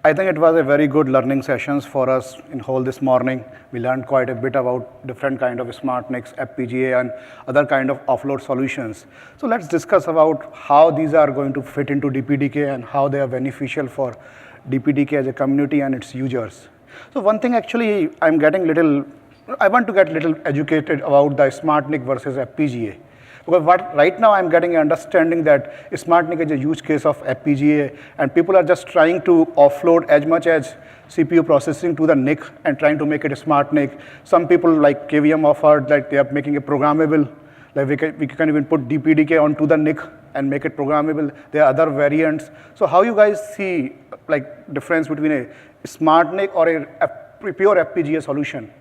I think it was a very good learning sessions for us in whole this morning. We learned quite a bit about different kind of SmartNICs, FPGA, and other kind of offload solutions. So let's discuss about how these are going to fit into DPDK and how they are beneficial for DPDK as a community and its users. So one thing actually I want to get little educated about the SmartNIC versus FPGA. Because right now I'm getting an understanding that SmartNIC is a use case of FPGA, and people are just trying to offload as much as CPU processing to the NIC and trying to make it a SmartNIC. Some people like KVM offered that they are making it programmable, like we can even put DPDK onto the NIC and make it programmable. There are other variants. So how you guys see like difference between a SmartNIC or a pure FPGA solution?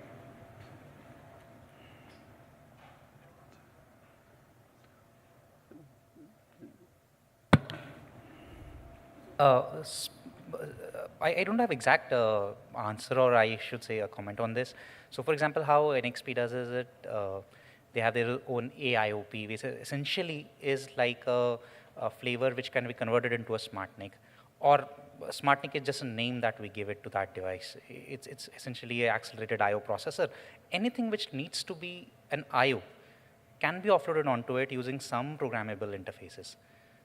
I don't have exact answer, or I should say a comment on this. So for example, how NXP does is they have their own AIOP, which essentially is like a flavor which can be converted into a SmartNIC. Or SmartNIC is just a name that we give it to that device. It's essentially an accelerated I/O processor. Anything which needs to be an I/O can be offloaded onto it using some programmable interfaces.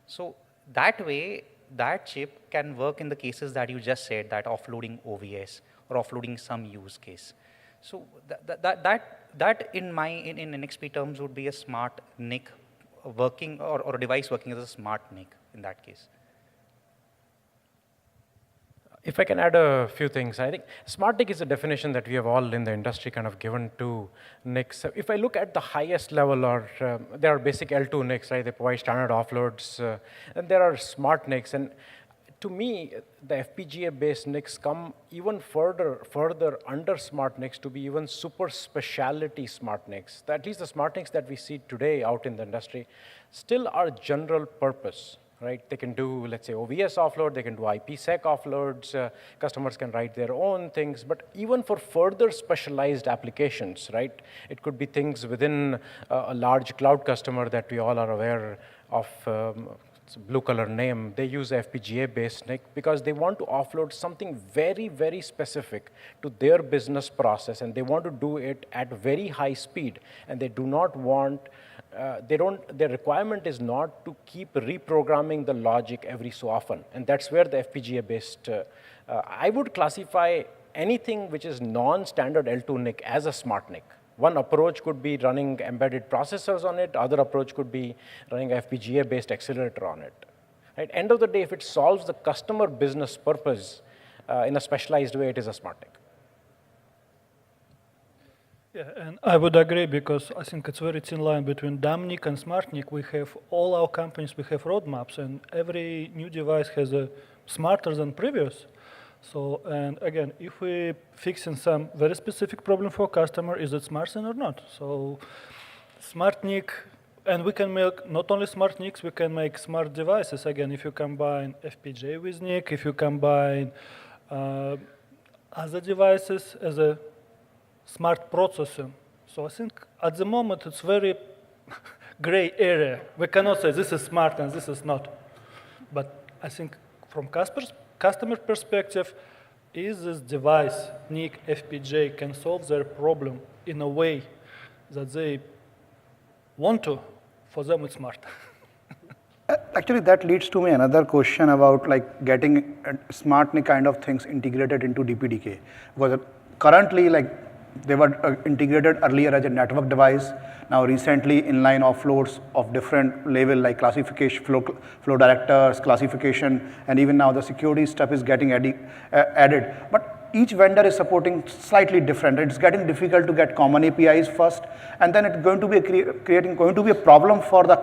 So that way, that chip can work in the cases that you just said, that offloading OVS or offloading some use case. So that in NXP terms would be a smart NIC working, or a device working as a smart NIC in that case. If I can add a few things, I think SmartNIC is a definition that we have all in the industry kind of given to NICs. If I look at the highest level, or there are basic L2 NICs, right? They provide standard offloads, and there are SmartNICs. And to me, the FPGA-based NICs come even further under SmartNICs to be even super specialty SmartNICs. At least the SmartNICs that we see today out in the industry still are general purpose. Right? They can do, let's say, OVS offload, they can do IPsec offloads, customers can write their own things, but even for further specialized applications, right? It could be things within a large cloud customer that we all are aware of, it's a blue color name. They use FPGA-based NIC because they want to offload something very, very specific to their business process, and they want to do it at very high speed, and they do not want their requirement is not to keep reprogramming the logic every so often. And that's where the FPGA-based, I would classify anything which is non-standard L2 NIC as a SmartNIC. One approach could be running embedded processors on it. Other approach could be running FPGA-based accelerator on it. At end of the day, if it solves the customer business purpose in a specialized way, it is a SmartNIC. Yeah, and I would agree, because I think it's very thin line between DAMNIC and SmartNIC. We have, all our companies, we have roadmaps, and every new device has a smarter than previous. So, and again, if we fixing some very specific problem for customer, is it smart or not? So SmartNIC, and we can make not only SmartNICs, we can make smart devices. Again, if you combine FPGA with NIC, if you combine other devices as a smart processor. So I think at the moment it's very gray area. We cannot say this is smart and this is not. But I think from customer perspective, is this device, NIC, FPGA, can solve their problem in a way that they want to, for them it's smart. Actually, that leads to me another question about like getting SmartNIC kind of things integrated into DPDK. Because currently, like, they were integrated earlier as a network device. Now recently, inline offloads of different level, like classification, flow directors, classification, and even now the security stuff is getting added. But each vendor is supporting slightly different. It's getting difficult to get common APIs first, and then it's going to be going to be a problem for the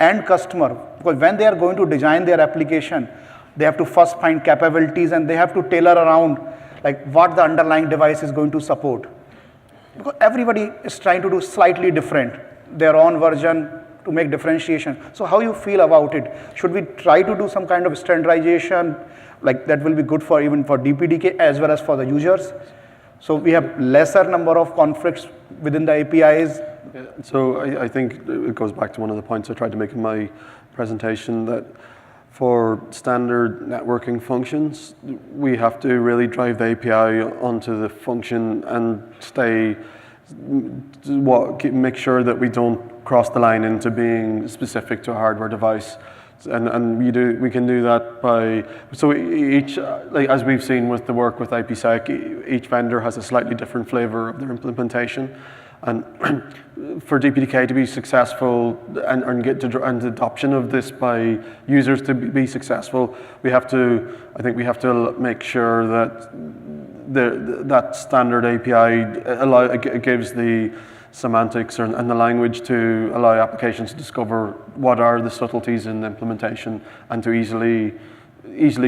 end customer, because when they are going to design their application, they have to first find capabilities, and they have to tailor around like what the underlying device is going to support. Because everybody is trying to do slightly different, their own version to make differentiation. So how you feel about it? Should we try to do some kind of standardization, like that will be good for even for DPDK as well as for the users? So we have lesser number of conflicts within the APIs. Yeah, so I think it goes back to one of the points I tried to make in my presentation, that for standard networking functions, we have to really drive the API onto the function and make sure that we don't cross the line into being specific to a hardware device. And we can do that by, so each, like as we've seen with the work with IPsec, each vendor has a slightly different flavor of their implementation. And for DPDK to be successful and get to and adoption of this by users to be successful, I think we have to make sure that that standard API gives the semantics and the language to allow applications to discover what are the subtleties in the implementation and to easily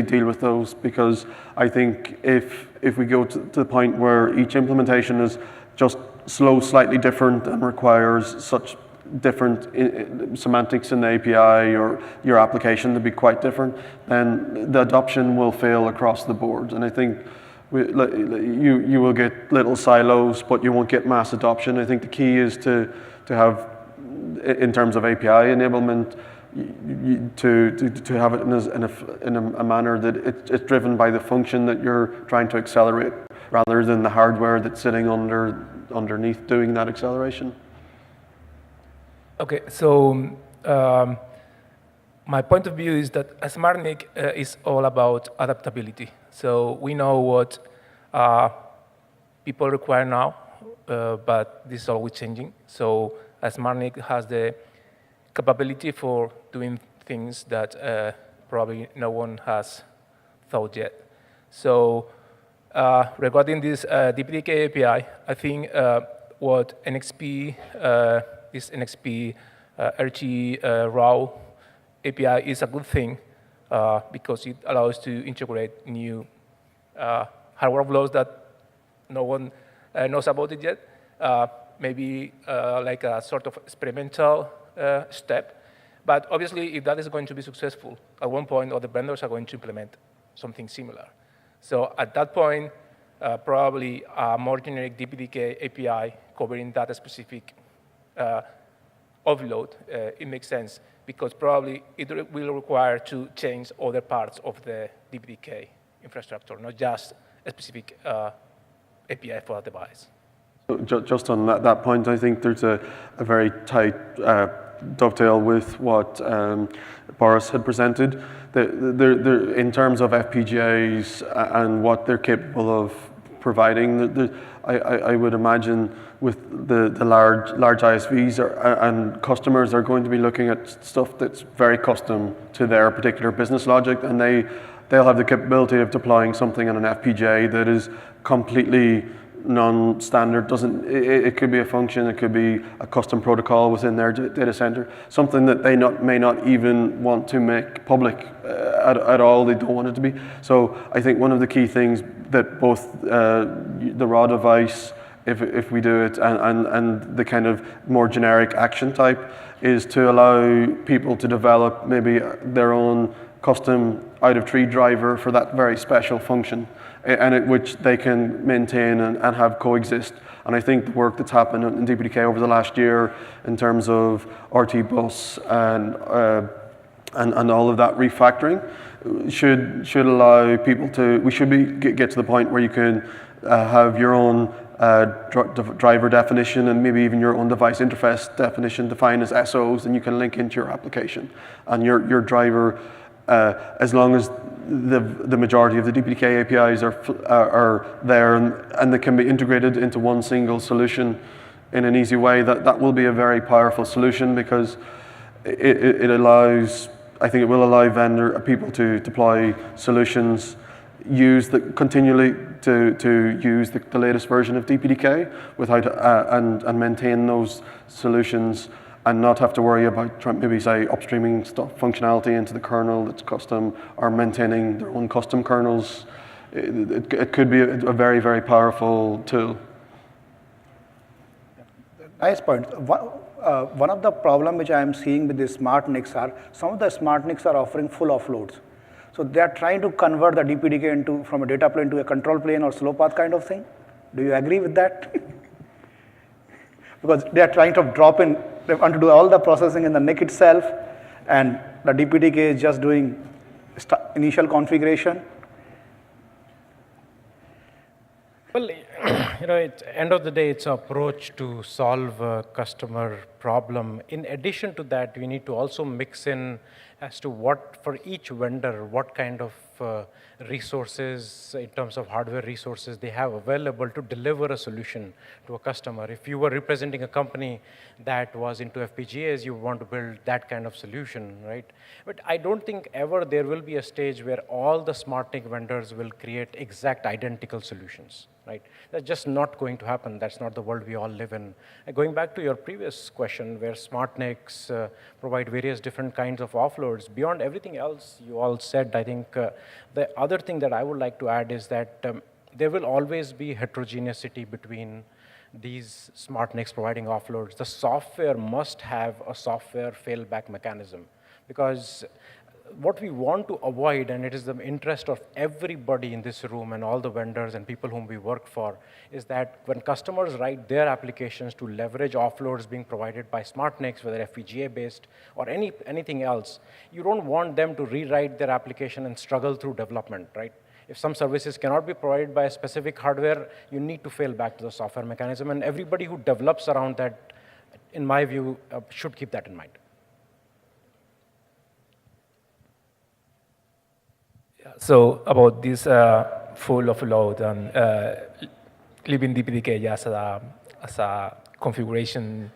deal with those. Because I think if we go to the point where each implementation is just slightly different and requires such different semantics in the API or your application to be quite different, then the adoption will fail across the board. And I think you will get little silos, but you won't get mass adoption. I think the key is to have, in terms of API enablement, to have it in a manner that it's driven by the function that you're trying to accelerate, rather than the hardware that's sitting underneath doing that acceleration. Okay, so my point of view is that a SmartNIC is all about adaptability. So we know what people require now, but this is always changing. So a SmartNIC has the capability for doing things that probably no one has thought yet. So regarding this DPDK API, I think what NXP, this NXP RT raw API is a good thing because it allows to integrate new hardware flows that no one knows about it yet. Maybe like a sort of experimental step. But obviously, if that is going to be successful, at one point, other vendors are going to implement something similar. So at that point, probably a more generic DPDK API covering that specific offload, it makes sense, because probably it will require to change other parts of the DPDK infrastructure, not just a specific API for a device. So just on that point, I think there's a very tight dovetail with what Boris had presented. In terms of FPGAs and what they're capable of providing, I would imagine with the large ISVs and customers are going to be looking at stuff that's very custom to their particular business logic, and they'll have the capability of deploying something on an FPGA that is completely non-standard. It could be a function, it could be a custom protocol within their data center, something that they may not even want to make public at all. They don't want it to be. So I think one of the key things that both the raw device, if we do it, and the kind of more generic action type, is to allow people to develop maybe their own custom out-of-tree driver for that very special function, and which they can maintain and have coexist. And I think the work that's happened in DPDK over the last year in terms of RT bus and all of that refactoring should allow people to, we should get to the point where you can have your own driver definition and maybe even your own device interface definition defined as SOs, and you can link into your application. And your driver, as long as the majority of the DPDK APIs are there and they can be integrated into one single solution in an easy way, that will be a very powerful solution, because it allows, I think it will allow people to deploy solutions, continually to use the latest version of DPDK without and maintain those solutions, and not have to worry about maybe say upstreaming stuff, functionality into the kernel that's custom, or maintaining their own custom kernels. It could be a very, very powerful tool. Nice point. One of the problems which I am seeing with the SmartNICs are, some of the SmartNICs are offering full offloads. So they are trying to convert the DPDK from a data plane to a control plane or slow path kind of thing. Do you agree with that? Because they are trying to drop in, they want to do all the processing in the NIC itself, and the DPDK is just doing initial configuration? Well, at the end of the day, it's an approach to solve a customer problem. In addition to that, we need to also mix in as to what, for each vendor, what kind of resources, in terms of hardware resources, they have available to deliver a solution to a customer. If you were representing a company that was into FPGAs, you want to build that kind of solution, right? But I don't think ever there will be a stage where all the SmartNIC vendors will create exact identical solutions, right? That's just not going to happen. That's not the world we all live in. Going back to your previous question, where SmartNICs provide various different kinds of offloads, beyond everything else you all said, I think the other thing that I would like to add is that there will always be heterogeneity between these SmartNICs providing offloads. The software must have a software failback mechanism, because what we want to avoid, and it is the interest of everybody in this room and all the vendors and people whom we work for, is that when customers write their applications to leverage offloads being provided by SmartNICs, whether FPGA-based or anything else, you don't want them to rewrite their application and struggle through development, right? If some services cannot be provided by a specific hardware, you need to fail back to the software mechanism, and everybody who develops around that, in my view, should keep that in mind. So about this full offload and leaving DPDK just as a configuration.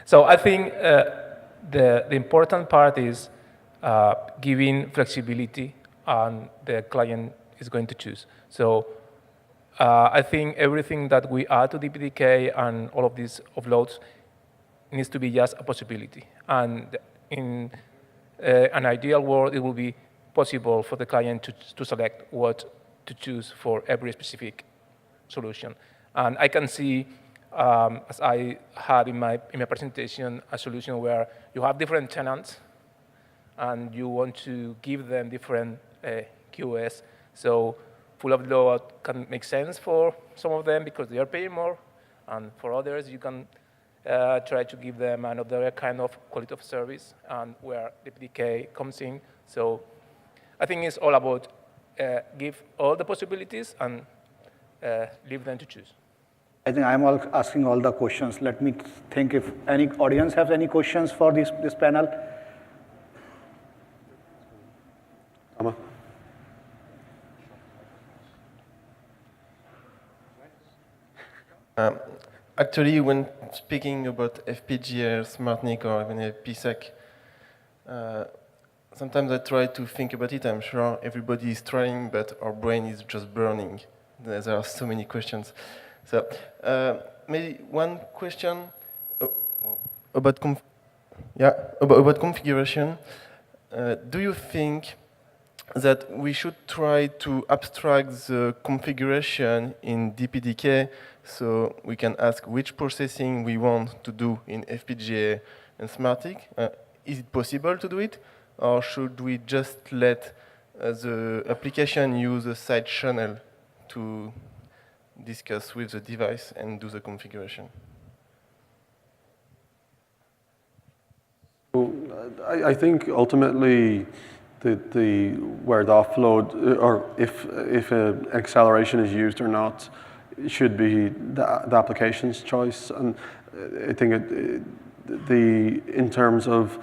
So I think the important part is giving flexibility, and the client is going to choose. So I think everything that we add to DPDK and all of these offloads needs to be just a possibility. And in an ideal world, it will be possible for the client to select what to choose for every specific solution. And I can see, as I had in my presentation, a solution where you have different tenants and you want to give them different QoS. So full offload can make sense for some of them because they are paying more, and for others you can try to give them another kind of quality of service, and where DPDK comes in. So I think it's all about give all the possibilities and leave them to choose. I think I'm all asking all the questions. Let me think if any audience has any questions for this panel. Amma? Actually, when speaking about FPGA, SmartNIC, or even IPsec, sometimes I try to think about it. I'm sure everybody is trying, but our brain is just burning. There are so many questions. So maybe one question about configuration. Do you think that we should try to abstract the configuration in DPDK so we can ask which processing we want to do in FPGA and SmartNIC? Is it possible to do it? Or should we just let the application use a side channel to discuss with the device and do the configuration? I think ultimately where the offload, or if an acceleration is used or not, it should be the application's choice. And I think in terms of,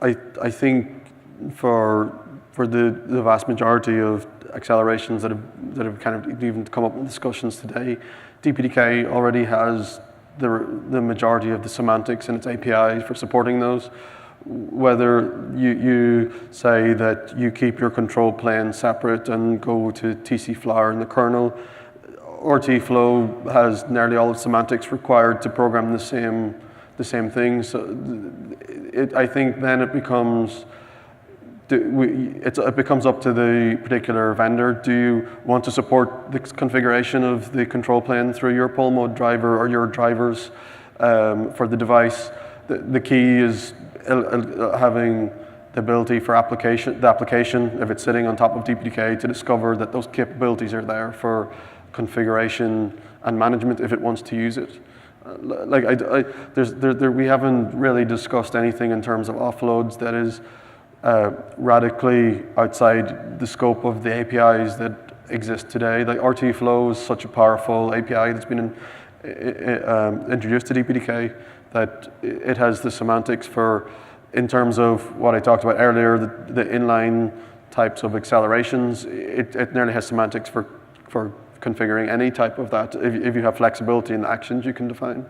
I think for the vast majority of accelerations that have kind of even come up in discussions today, DPDK already has the majority of the semantics in its API for supporting those. Whether you say that you keep your control plane separate and go to TC-flower in the kernel, or TFlow has nearly all the semantics required to program the same thing. So I think then it becomes up to the particular vendor. Do you want to support the configuration of the control plane through your pull mode driver or your drivers for the device? The key is having the ability for the application, if it's sitting on top of DPDK, to discover that those capabilities are there for configuration and management if it wants to use it. We haven't really discussed anything in terms of offloads that is radically outside the scope of the APIs that exist today. Like RTFlow is such a powerful API that's been introduced to DPDK that it has the semantics for, in terms of what I talked about earlier, the inline types of accelerations. It nearly has semantics for configuring any type of that if you have flexibility in the actions you can define.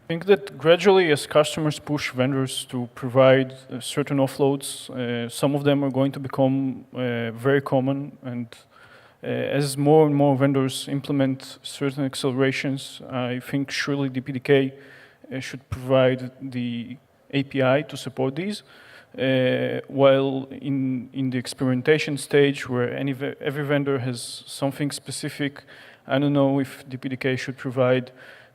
I think that gradually, as customers push vendors to provide certain offloads, some of them are going to become very common. And as more and more vendors implement certain accelerations, I think surely DPDK should provide the API to support these. While in the experimentation stage, where every vendor has something specific, I don't know if DPDK should provide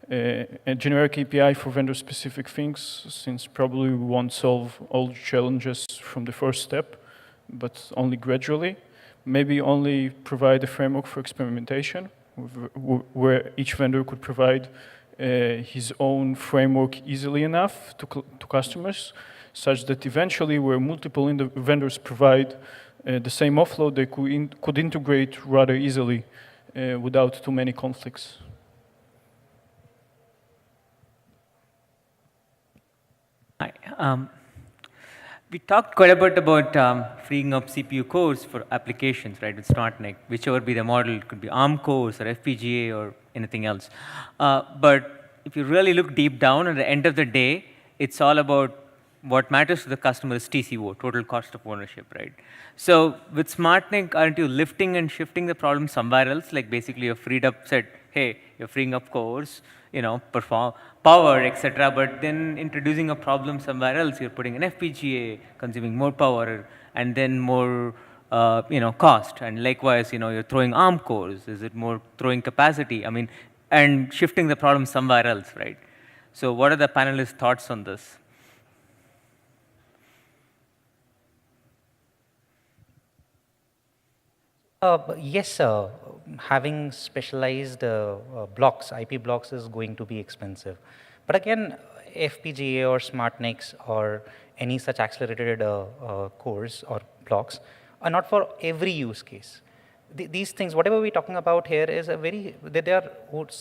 a generic API for vendor-specific things, since probably we won't solve all challenges from the first step, but only gradually. Maybe only provide a framework for experimentation, where each vendor could provide his own framework easily enough to customers, such that eventually, where multiple vendors provide the same offload, they could integrate rather easily without too many conflicts. Hi. We talked quite a bit about freeing up CPU cores for applications, right, with SmartNIC, whichever be the model. It could be ARM cores or FPGA or anything else. But if you really look deep down, at the end of the day, it's all about what matters to the customer is TCO, total cost of ownership, right? So with SmartNIC, aren't you lifting and shifting the problem somewhere else? Like basically you're freed up, said, hey, you're freeing up cores, perform power, etc. But then introducing a problem somewhere else, you're putting an FPGA, consuming more power, and then more, cost. And likewise, you're throwing ARM cores. Is it more throwing capacity? I mean, and shifting the problem somewhere else, right? So what are the panelists' thoughts on this? Yes, having specialized blocks, IP blocks is going to be expensive. But again, FPGA or SmartNICs or any such accelerated cores or blocks are not for every use case. These things, whatever we're talking about here, is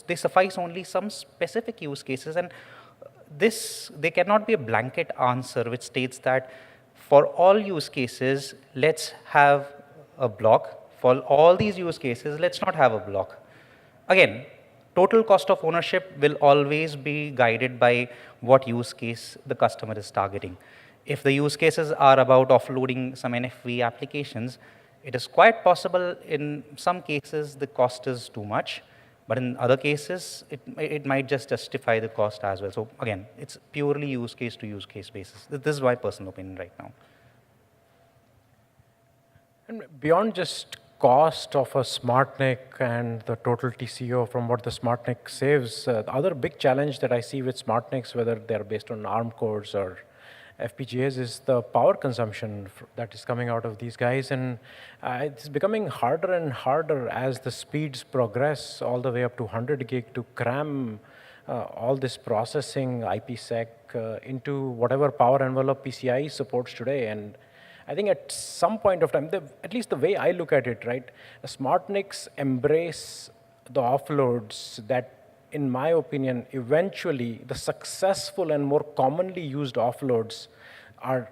they suffice only some specific use cases, and they cannot be a blanket answer which states that for all use cases, let's have a block. For all these use cases, let's not have a block. Again, total cost of ownership will always be guided by what use case the customer is targeting. If the use cases are about offloading some NFV applications, it is quite possible in some cases the cost is too much, but in other cases, it might just justify the cost as well. So again, it's purely use case to use case basis. This is my personal opinion right now. And beyond just cost of a SmartNIC and the total TCO from what the SmartNIC saves, the other big challenge that I see with SmartNICs, whether they're based on ARM cores or FPGAs, is the power consumption that is coming out of these guys. And it's becoming harder and harder as the speeds progress all the way up to 100 gig to cram all this processing IPsec into whatever power envelope PCIe supports today. And I think at some point of time, at least the way I look at it, right, SmartNICs embrace the offloads that, in my opinion, eventually the successful and more commonly used offloads are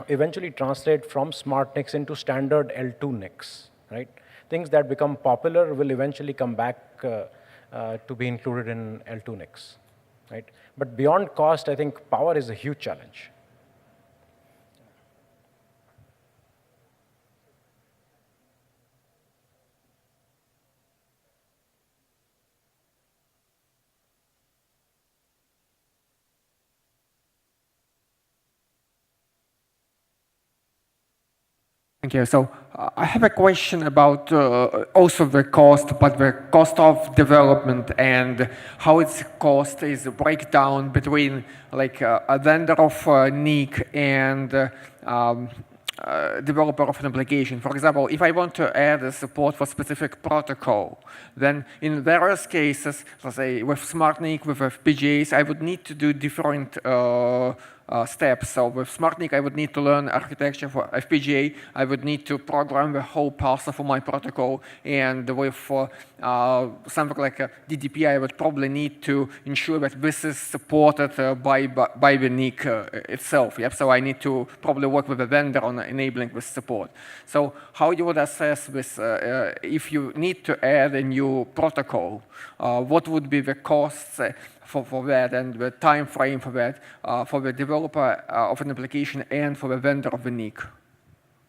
eventually translate from SmartNICs into standard L2 NICs, right? Things that become popular will eventually come back to be included in L2 NICs, right? But beyond cost, I think power is a huge challenge. Thank you. So I have a question about also the cost, but the cost of development and how its cost is a breakdown between like a vendor of NIC and developer of an application. For example, if I want to add a support for specific protocol, then in various cases, let's say with SmartNIC, with FPGAs, I would need to do different steps. So with SmartNIC, I would need to learn architecture for FPGA. I would need to program the whole parser for my protocol. And with something like a DDP, I would probably need to ensure that this is supported by the NIC itself. Yep. So I need to probably work with a vendor on enabling this support. So how you would assess this if you need to add a new protocol? What would be the costs for that and the time frame for that for the developer of an application and for the vendor of the NIC?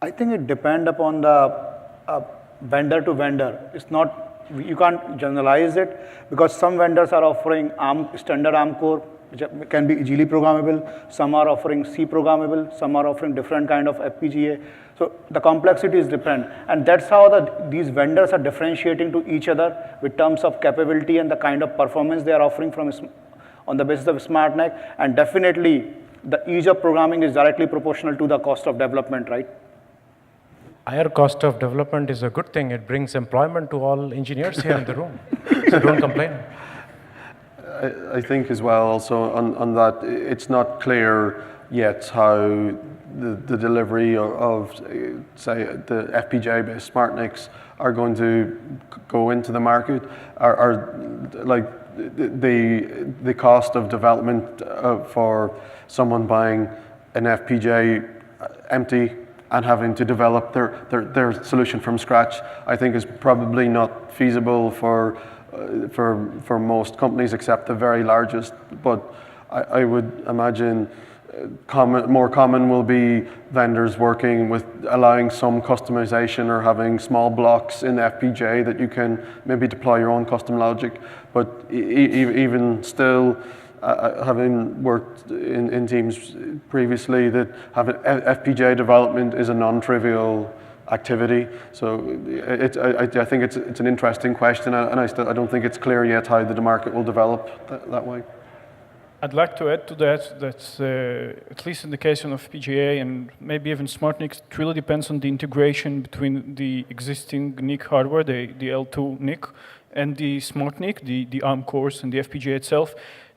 I think it depends upon the vendor to vendor. It's not, you can't generalize it because some vendors are offering standard ARM core, which can be easily programmable. Some are offering C programmable. Some are offering different kind of FPGA. So the complexity is different. And that's how these vendors are differentiating to each other with terms of capability and the kind of performance they are offering on the basis of SmartNIC. And definitely, the ease of programming is directly proportional to the cost of development, right? Higher cost of development is a good thing. It brings employment to all engineers here in the room. So don't complain. I think as well also on that, it's not clear yet how the delivery of say, the FPGA-based SmartNICs are going to go into the market. Are like the cost of development for someone buying an FPGA empty and having to develop their solution from scratch, I think is probably not feasible for most companies except the very largest. But I would imagine more common will be vendors working with allowing some customization or having small blocks in FPGA that you can maybe deploy your own custom logic. But even still, having worked in teams previously, that having FPGA development is a non-trivial activity. So I think it's an interesting question, and I don't think it's clear yet how the market will develop that way. I'd like to add to that, at least in the case of FPGA and maybe even SmartNIC, it really depends on the integration between the existing NIC hardware, the L2 NIC, and the SmartNIC, the ARM cores and the FPGA itself.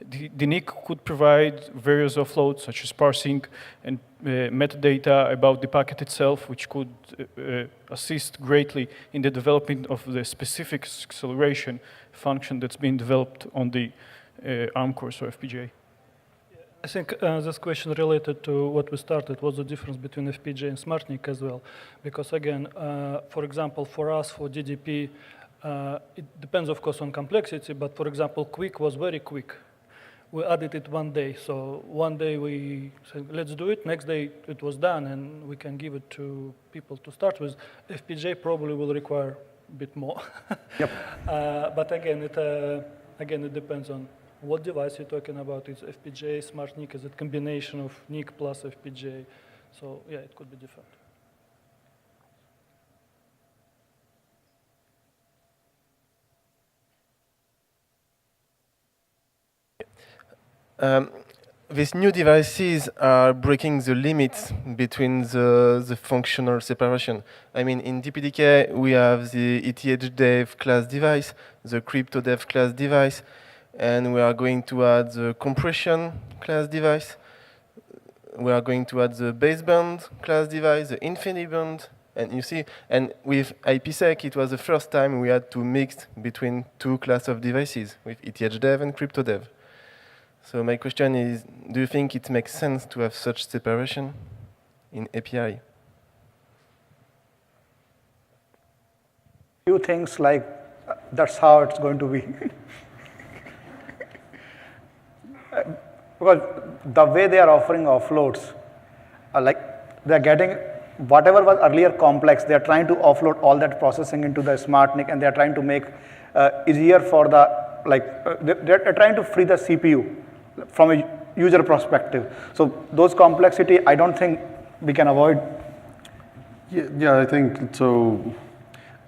The NIC could provide various offloads, such as parsing and metadata about the packet itself, which could assist greatly in the development of the specific acceleration function that's being developed on the ARM cores or FPGA. I think this question related to what we started, what's the difference between FPGA and SmartNIC as well. Because again, for example, for us, for DDP, it depends, of course, on complexity, but for example, quick was very quick. We added it one day. So one day we said, let's do it. Next day it was done, and we can give it to people to start with. FPGA probably will require a bit more. Yep. But again, it depends on what device you're talking about. Is FPGA, SmartNIC, is it combination of NIC plus FPGA? So yeah, it could be different. These new devices are breaking the limits between the functional separation. I mean, in DPDK, we have the ETH-dev class device, the crypto-dev class device, and we are going to add the compression class device. We are going to add the baseband class device, the InfiniBand, and you see, and with IPsec, it was the first time we had to mix between two classes of devices, with ETH-dev and crypto-dev. So my question is, do you think it makes sense to have such separation in API? Few things like that's how it's going to be. Because the way they are offering offloads, like they're getting whatever was earlier complex, they're trying to offload all that processing into the SmartNIC, and they're trying to make easier for the, they're trying to free the CPU from a user perspective. So those complexity, I don't think we can avoid. Yeah, I think so.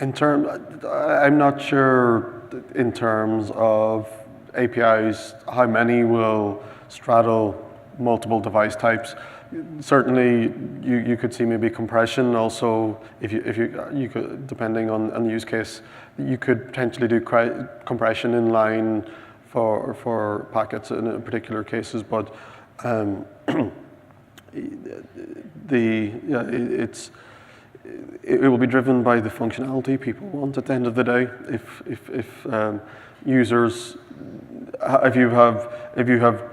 I'm not sure in terms of APIs how many will straddle multiple device types. Certainly, you could see maybe compression. Also, if you could, depending on the use case, you could potentially do compression in line for packets in particular cases. But it will be driven by the functionality people want at the end of the day. If users, if you have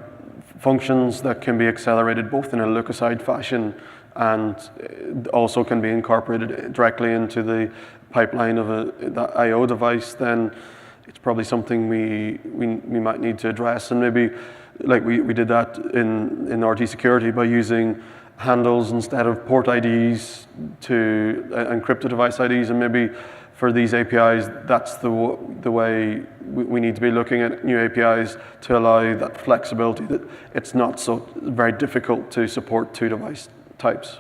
functions that can be accelerated both in a look-aside fashion and also can be incorporated directly into the pipeline of that I/O device, then it's probably something we might need to address. And maybe like we did that in RT security by using handles instead of port IDs to encrypted device IDs, and maybe for these APIs, that's the way we need to be looking at new APIs to allow that flexibility, that it's not so very difficult to support two device types.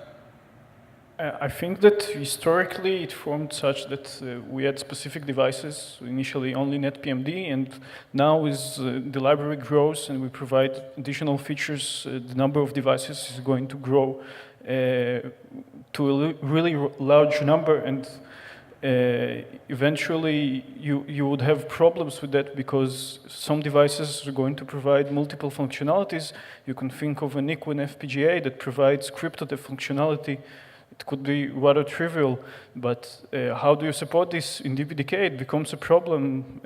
I think that historically it formed such that we had specific devices, initially only NetPMD, and now as the library grows and we provide additional features, the number of devices is going to grow to a really large number, and eventually you would have problems with that because some devices are going to provide multiple functionalities. You can think of a NIC with an FPGA that provides cryptographic functionality. It could be rather trivial, but how do you support this in DPDK? It becomes a problem.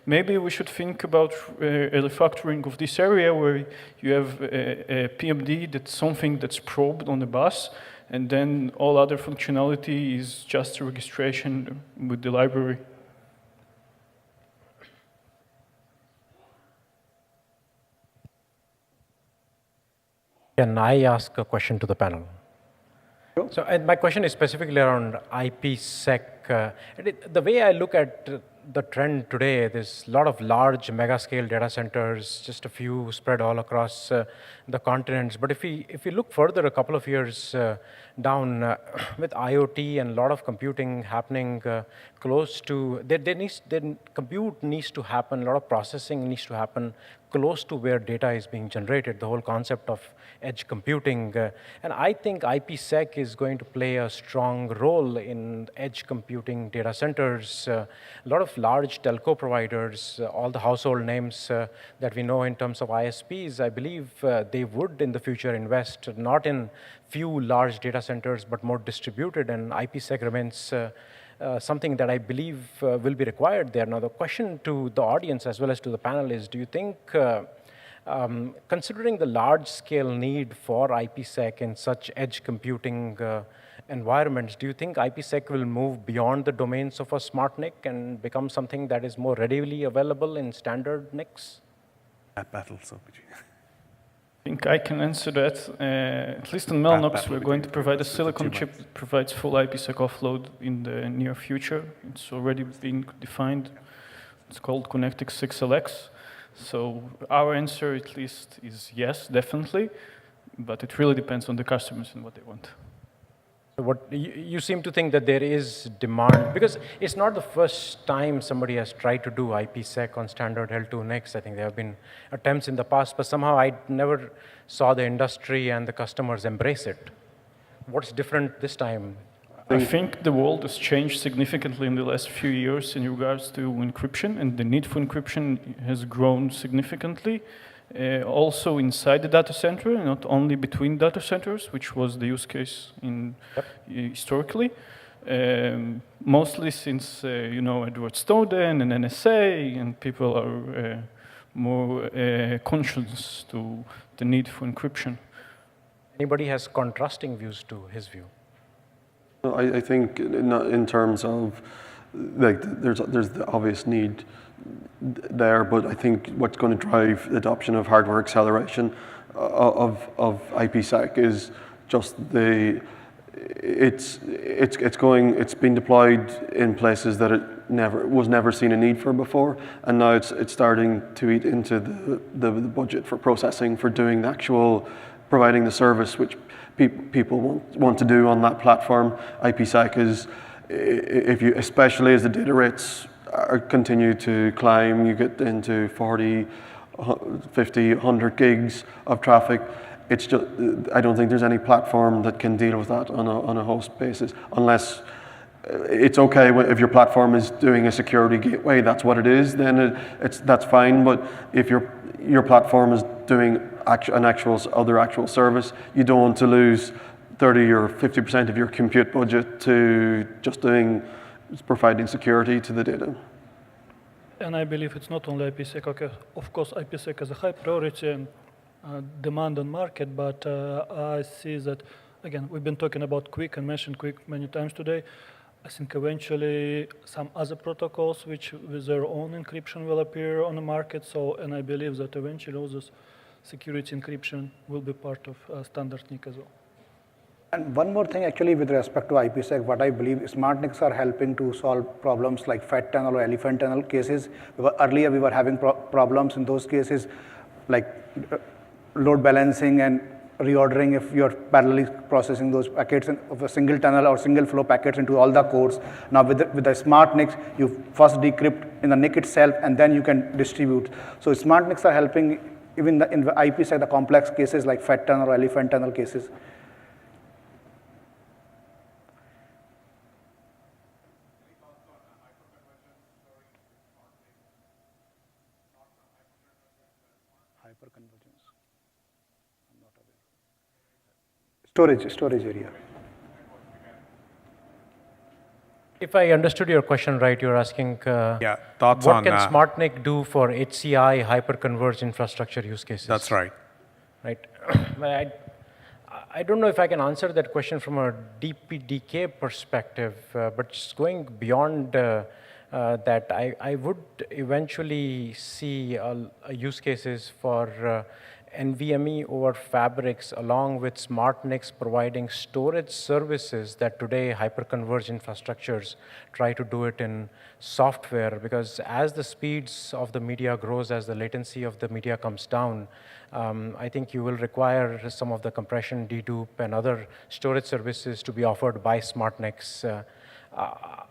Maybe we should think about a refactoring of this area where you have a PMD that's something that's probed on the bus, and then all other functionality is just a registration with the library. Can I ask a question to the panel? So and my question is specifically around IPsec. The way I look at the trend today, there's a lot of large mega-scale data centers, just a few spread all across the continents. But if we look further a couple of years down, with IoT and a lot of computing happening close to, compute needs to happen, a lot of processing needs to happen close to where data is being generated, the whole concept of edge computing. And I think IPsec is going to play a strong role in edge computing data centers. A lot of large telco providers, all the household names that we know in terms of ISPs, I believe they would in the future invest not in few large data centers, but more distributed, and IPsec remains something that I believe will be required there. Now, the question to the audience as well as to the panel is, do you think, considering the large-scale need for IPsec in such edge computing environments, do you think IPsec will move beyond the domains of a SmartNIC and become something that is more readily available in standard NICs? That battle, so I think I can answer that. At least in Mellanox, we're going to provide a silicon chip that provides full IPsec offload in the near future. It's already being defined. It's called Connectix 6LX. So our answer, at least, is yes, definitely. But it really depends on the customers and what they want. So what you seem to think that there is demand, because it's not the first time somebody has tried to do IPsec on standard L2 NICs. I think there have been attempts in the past, but somehow I never saw the industry and the customers embrace it. What's different this time? I think the world has changed significantly in the last few years in regards to encryption, and the need for encryption has grown significantly. Also inside the data center, not only between data centers, which was the use case historically. Mostly since, Edward Snowden and NSA, and people are more conscious to the need for encryption. Anybody has contrasting views to his view? I think in terms of, like, there's the obvious need there, but I think what's going to drive the adoption of hardware acceleration of IPsec is just it's been deployed in places that it was never seen a need for before, and now it's starting to eat into the budget for processing, for doing the actual, providing the service which people want to do on that platform. IPsec is, especially as the data rates continue to climb, you get into 40, 50, 100 gigs of traffic. It's just, I don't think there's any platform that can deal with that on a host basis, unless it's okay if your platform is doing a security gateway, that's what it is, then that's fine. But if your platform is doing other actual service. You don't want to lose 30 or 50% of your compute budget to just providing security to the data. And I believe it's not only IPsec. Okay, of course, IPsec is a high priority and demand on market, but I see that, again, we've been talking about QUIC and mentioned QUIC many times today. I think eventually some other protocols which with their own encryption will appear on the market. So, and I believe that eventually all this security encryption will be part of SmartNIC as well. And one more thing actually with respect to IPsec, what I believe SmartNICs are helping to solve problems like fat tunnel or elephant tunnel cases. Earlier we were having problems in those cases like load balancing and reordering if you're parallelly processing those packets of a single tunnel or single flow packets into all the cores. Now with the SmartNICs, you first decrypt in the NIC itself and then you can distribute. So SmartNICs are helping even in the IPsec, the complex cases like fat tunnel or elephant tunnel cases. Hyperconvergence. I'm not aware. Storage area. If I understood your question right, you're asking thoughts what on can SmartNIC do for HCI hyperconverged infrastructure use cases? That's right. Right. I don't know if I can answer that question from a DPDK perspective, but just going beyond that, I would eventually see use cases for NVMe over fabrics along with SmartNICs providing storage services that today hyperconverged infrastructures try to do it in software, because as the speeds of the media grows, as the latency of the media comes down, I think you will require some of the compression, dedupe, and other storage services to be offered by SmartNICs.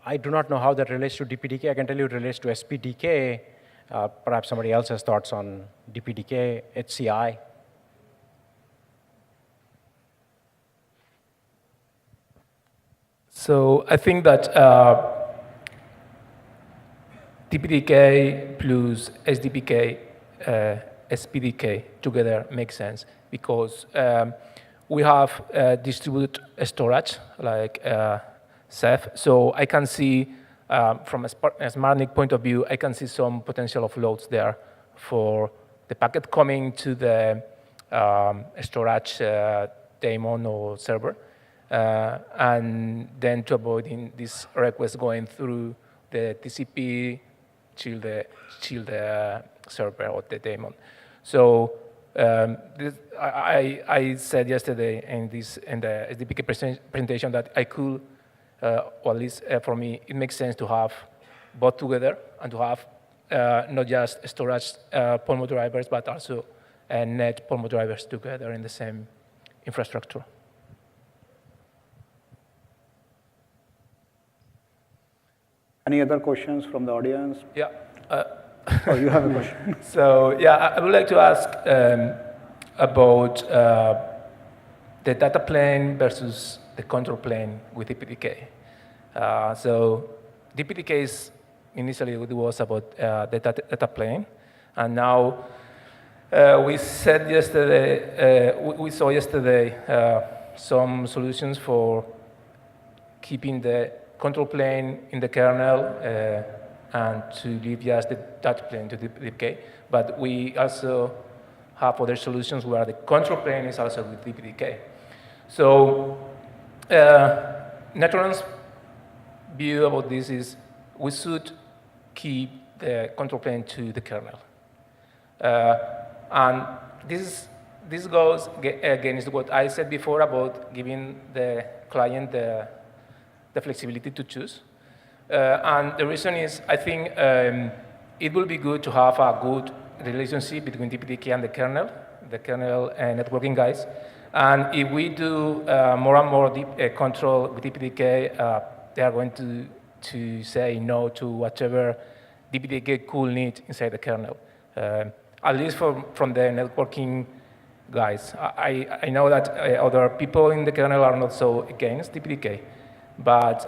I do not know how that relates to DPDK. I can tell you it relates to SPDK. Perhaps somebody else has thoughts on DPDK, HCI. So I think that DPDK plus SDPK, SPDK together makes sense because we have distributed storage like Ceph. So I can see from a SmartNIC point of view, I can see some potential offloads there for the packet coming to the storage daemon or server, and then to avoiding this request going through the TCP till the server or the daemon. So I said yesterday in the SDPK presentation that I could, or at least for me, it makes sense to have both together and to have not just storage Pulmo drivers, but also net Pulmo drivers together in the same infrastructure. Any other questions from the audience? Yeah. Oh, you have a question. So yeah, I would like to ask about the data plane versus the control plane with DPDK. So DPDK is initially it was about the data plane, and now we said yesterday we saw yesterday some solutions for keeping the control plane in the kernel and to leave just the data plane to DPDK. But we also have other solutions where the control plane is also with DPDK. So Netron's view about this is we should keep the control plane to the kernel. And this goes against what I said before about giving the client the flexibility to choose. And the reason is, I think it will be good to have a good relationship between DPDK and the kernel networking guys. And if we do more and more control with DPDK, they are going to say no to whatever DPDK could need inside the kernel. At least from the networking guys. I know that other people in the kernel are not so against DPDK. But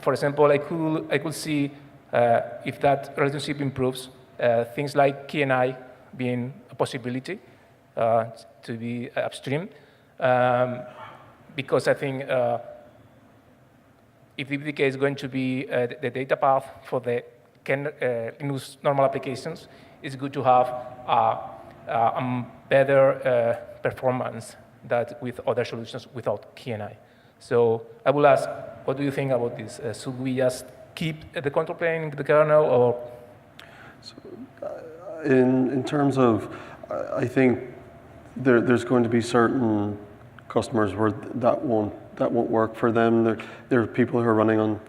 for example, I could see if that relationship improves, things like KNI being a possibility to be upstream, because I think if DPDK is going to be the data path for the Linux normal applications, it's good to have better performance than with other solutions without KNI. So I will ask, what do you think about this? Should we just keep the control plane in the kernel, or? So, in terms of, I think there's going to be certain customers where that won't work for them. There are people who are running on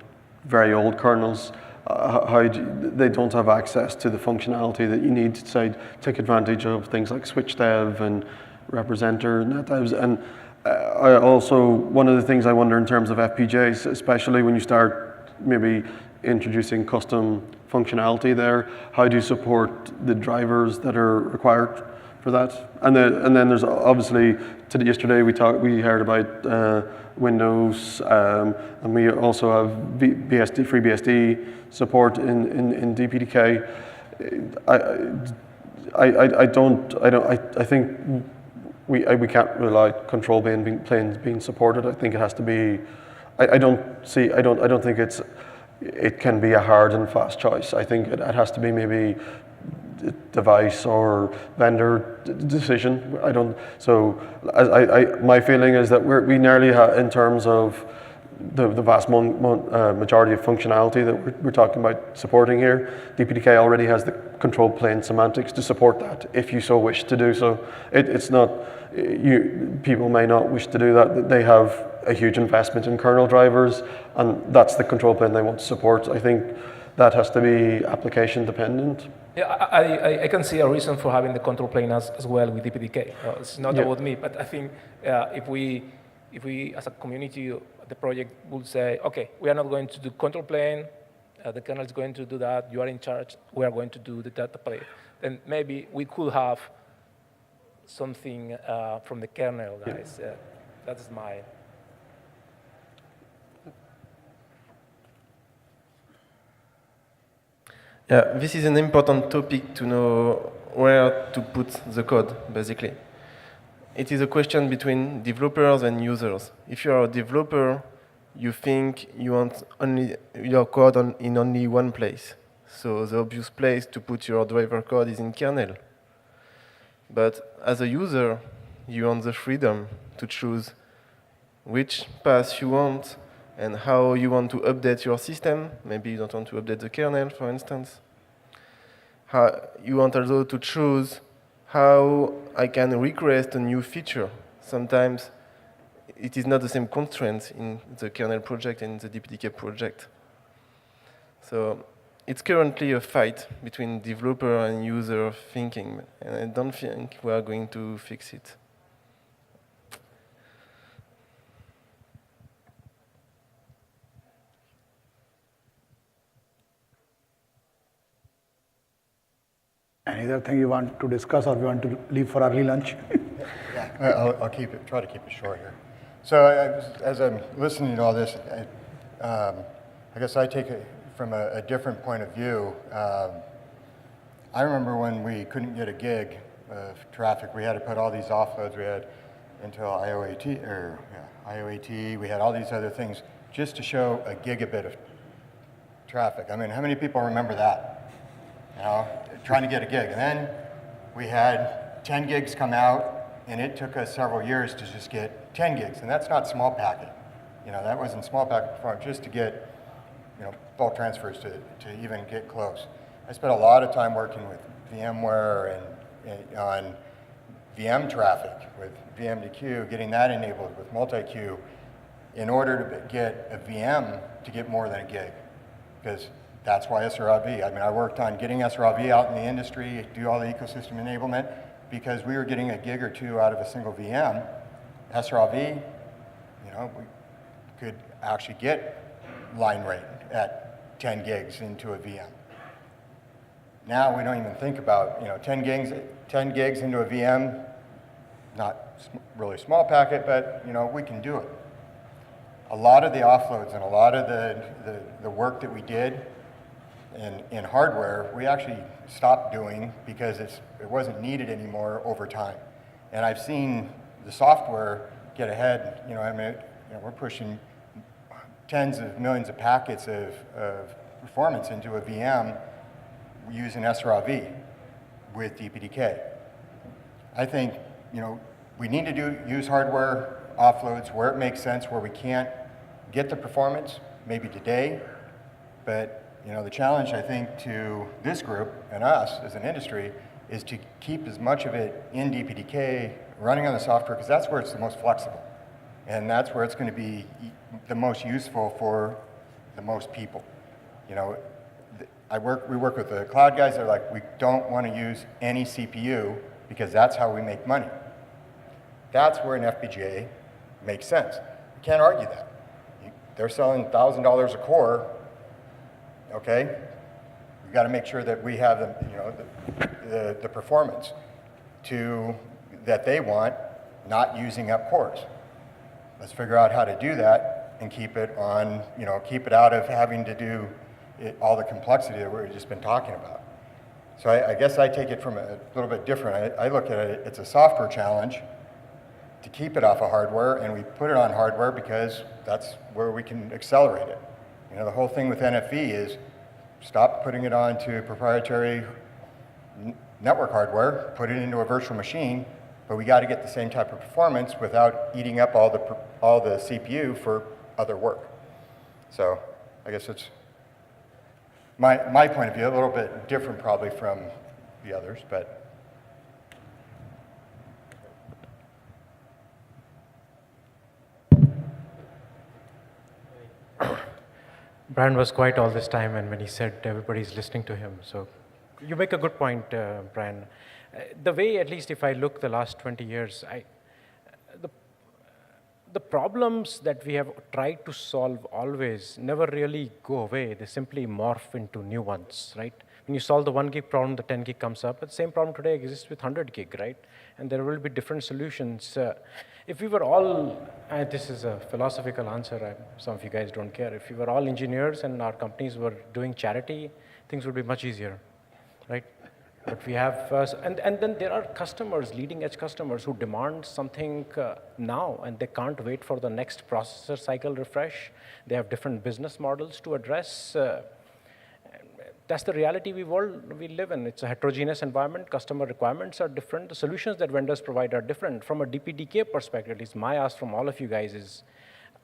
very old kernels. They don't have access to the functionality that you need to, say, take advantage of things like switchdev and representer, netdevs. And I also, one of the things I wonder in terms of FPGAs, especially when you start maybe introducing custom functionality there, how do you support the drivers that are required for that? And then there's obviously, yesterday we heard about Windows, and we also have FreeBSD support in DPDK. I think we can't rely on control planes being supported. I think it has to be. I don't think it can be a hard and fast choice. I think it has to be maybe device or vendor decision. My feeling is that we nearly have, in terms of the vast majority of functionality that we're talking about supporting here, DPDK already has the control plane semantics to support that, if you so wish to do so. It's not, people may not wish to do that. They have a huge investment in kernel drivers, and that's the control plane they want to support. I think that has to be application dependent. Yeah, I can see a reason for having the control plane as well with DPDK. It's not about me, but I think if we as a community, the project would say, okay, we are not going to do control plane, the kernel is going to do that, you are in charge, we are going to do the data plane. Then maybe we could have something from the kernel, guys. Yeah. That is my... Yeah, this is an important topic to know where to put the code, basically. It is a question between developers and users. If you are a developer, you think you want only your code in only one place. So the obvious place to put your driver code is in kernel. But as a user, you want the freedom to choose which path you want and how you want to update your system. Maybe you don't want to update the kernel, for instance. You want also to choose how I can request a new feature. Sometimes it is not the same constraints in the kernel project and in the DPDK project. So it's currently a fight between developer and user thinking, and I don't think we are going to fix it. Any other thing you want to discuss, or you want to leave for early lunch? Yeah, I'll try to keep it short here. So as I'm listening to all this, I guess I take it from a different point of view. I remember when we couldn't get a gig of traffic, we had to put all these offloads. We had Intel IOAT, we had all these other things just to show a gigabit of traffic. I mean, how many people remember that? You know, trying to get a gig. And then we had 10 gigs come out, and it took us several years to just get 10 gigs. And that's not small packet. You know, that wasn't small packet performance, just to get, you know, bulk transfers to even get close. I spent a lot of time working with VMware and on VM traffic with VMDQ, getting that enabled with multi-queue in order to get a VM to get more than a gig. Because that's why SRLV. I mean, I worked on getting SRLV out in the industry, do all the ecosystem enablement, because we were getting a gig or two out of a single VM. SRLV, you know, we could actually get line rate at 10 gigs into a VM. Now we don't even think about, you know, 10 gigs into a VM, not really small packet, but, you know, we can do it. A lot of the offloads and a lot of the work that we did in hardware, we actually stopped doing because it wasn't needed anymore over time. And I've seen the software get ahead. I mean, we're pushing tens of millions of packets of performance into a VM using SRAV with DPDK. I think, we need to use hardware offloads where it makes sense, where we can't get the performance, maybe today, but the challenge, I think, to this group and us as an industry is to keep as much of it in DPDK running on the software, because that's where it's the most flexible. And that's where it's going to be the most useful for the most people. We work with the cloud guys that are like, we don't want to use any CPU because that's how we make money. That's where an FPGA makes sense. You can't argue that. They're selling $1,000 a core. Okay, we got to make sure that we have the performance that they want, not using up cores. Let's figure out how to do that and keep it on, keep it out of having to do all the complexity that we've just been talking about. So I guess I take it from a little bit different. I look at it, it's a software challenge to keep it off of hardware, and we put it on hardware because that's where we can accelerate it. The whole thing with NFV is stop putting it onto proprietary network hardware, put it into a virtual machine, but we got to get the same type of performance without eating up all the CPU for other work. So I guess it's my point of view, a little bit different probably from the others, but. Brian was quiet all this time, and when he said everybody's listening to him. So you make a good point, Brian. The way, at least if I look the last 20 years, the problems that we have tried to solve always never really go away. They simply morph into new ones, right? When you solve the 1 gig problem, the 10 gig comes up. But the same problem today exists with 100 gig, right? And there will be different solutions. If we were all, this is a philosophical answer, some of you guys don't care. If we were all engineers and our companies were doing charity, things would be much easier, right? But we have, and then there are customers, leading edge customers who demand something now, and they can't wait for the next processor cycle refresh. They have different business models to address. That's the reality we live in. It's a heterogeneous environment. Customer requirements are different. The solutions that vendors provide are different. From a DPDK perspective, at least my ask from all of you guys is,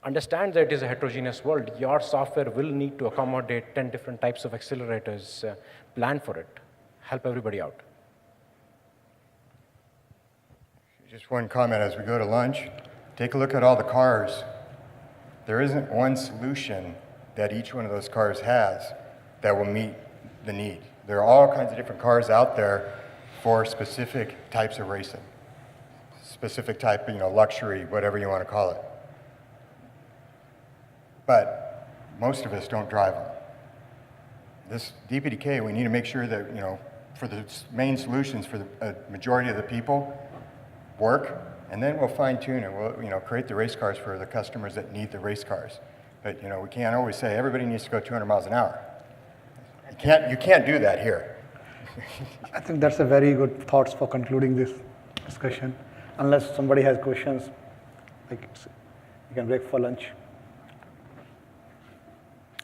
understand that it is a heterogeneous world. Your software will need to accommodate 10 different types of accelerators. Plan for it. Help everybody out. Just one comment as we go to lunch. Take a look at all the cars. There isn't one solution that each one of those cars has that will meet the need. There are all kinds of different cars out there for specific types of racing, specific type, luxury, whatever you want to call it. But most of us don't drive them. This DPDK, we need to make sure that, for the main solutions for the majority of the people work, and then we'll fine tune it. We'll, create the race cars for the customers that need the race cars. But, we can't always say everybody needs to go 200 miles an hour. You can't do that here. I think that's a very good thoughts for concluding this discussion. Unless somebody has questions, you can break for lunch.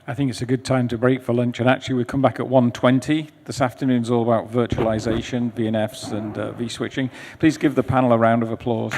I think it's a good time to break for lunch, and actually we come back at 1:20. This afternoon is all about virtualization, VNFs, and vSwitching. Please give the panel a round of applause.